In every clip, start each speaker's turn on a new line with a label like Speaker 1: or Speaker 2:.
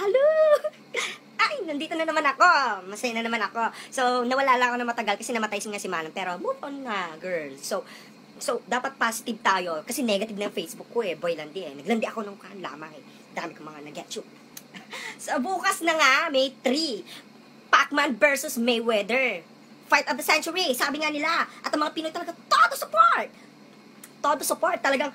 Speaker 1: Hello! Ay, nandito na naman ako. Masaya na naman ako. So, nawala lang ako na matagal kasi namatay nga si Manong. Pero, move on na, girl. So, dapat positive tayo. Kasi negative na yung Facebook ko eh. Boy landi eh. Naglandi ako nung lamang eh. Dami ko mga nag-get you. So, bukas na nga, May 3. Pacman versus Mayweather. Fight of the century. Sabi nga nila. At ang mga Pinoy talaga, todo support. Todo support. Talagang,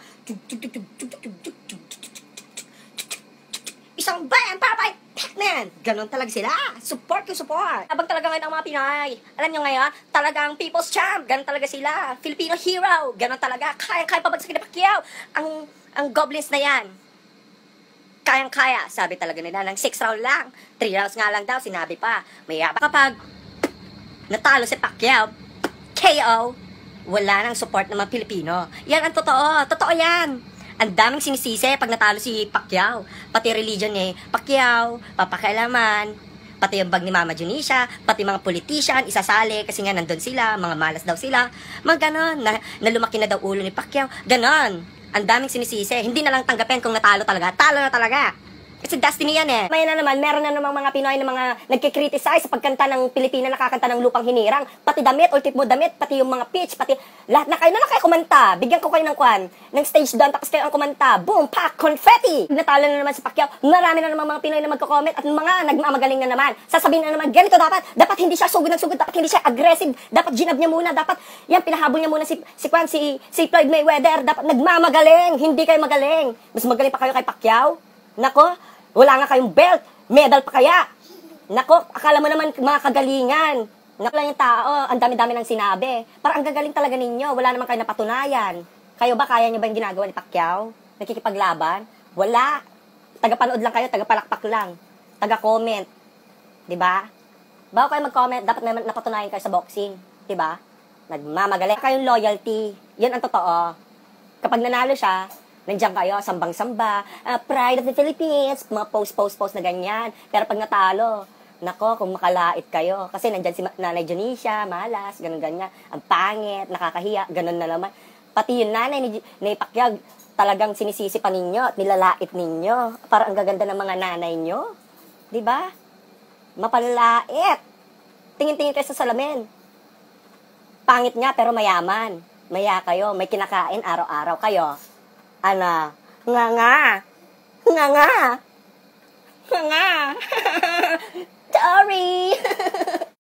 Speaker 1: isang bayan para kay Pacman. Ganon talaga sila. Support yung support. Abang talaga ngayon ang mga Pinay. Alam nyo ngayon, talagang people's champ. Ganon talaga sila. Filipino hero. Ganon talaga. Kaya pabagsakin na Pacquiao. Ang goblins na yan. Kayang-kaya. Sabi talaga nila ng 6 round lang. 3 rounds nga lang daw. Sinabi pa. Mayabang kapag natalo si Pacquiao, KO, wala nang support ng mga Pilipino. Yan ang totoo. Totoo yan. Ang daming sinisisi pag natalo si Pacquiao. Pati religion ni Pacquiao, papakialaman, pati yung bag ni Mama Junisha, pati mga politician, isasali kasi nga nandun sila, mga malas daw sila. Mga ganon, na lumaki na daw ulo ni Pacquiao. Ganon. Ang daming sinisisi. Hindi na lang tanggapin kung natalo talaga. Talo na talaga. Kasi destiny yan eh. May na naman, meron na namang mga Pinoy na mga nagkikriticize sa pagkanta ng Pilipina, nakakanta ng Lupang Hinirang. Pati damit, ultimo damit, pati yung mga pitch, pati lahat na kayo kumanta. Bigyan ko kayo ng kwan, ng stage doon, tapos kayo ang kumanta. Boom, pak, confetti! Natalo na naman si Pacquiao. Marami na namang mga Pinoy na magko-comment at mga nagmamagaling na naman. Sasabihin na naman, ganito dapat hindi siya sugod ng sugod, dapat hindi siya aggressive, dapat ginab niya muna, dapat yan, pinahabol niya muna si Floyd Mayweather, dapat nagmamagaling, hindi kayo magaling. Mas magaling pa kayo kay Pacquiao. Nako, wala nga kayong belt. Medal pa kaya. Nako, akala mo naman mga kagalingan. Nako lang yung tao. Ang dami-dami nang sinabi. Parang ang gagaling talaga ninyo. Wala naman kayo napatunayan. Kayo ba, kaya nyo ba yung ginagawa ni Pacquiao? Nakikipaglaban? Wala. Taga-panood lang kayo, taga-palakpak lang. Taga-comment. Diba? Bago kayo mag-comment, dapat may napatunayan kayo sa boxing. Diba? Nagmamagaling. Kayong loyalty. Yan ang totoo. Kapag nanalo siya, nandiyan kayo, sambang-samba, pride of the Philippines, mga post na ganyan. Pero pag natalo, nako, kung makalait kayo. Kasi nandiyan si Nanay Junisha, malas, ganun-ganyan. Ang pangit, nakakahiya, ganun na naman. Pati yung nanay ni Pacquiao, talagang sinisisi pa ninyo at nilalait ninyo. Para ang gaganda ng mga nanay nyo. Diba? Mapalait. Tingin-tingin kayo sa salamin. Pangit nga, pero mayaman. Maya kayo, may kinakain araw-araw kayo. Ana, nga. Sorry.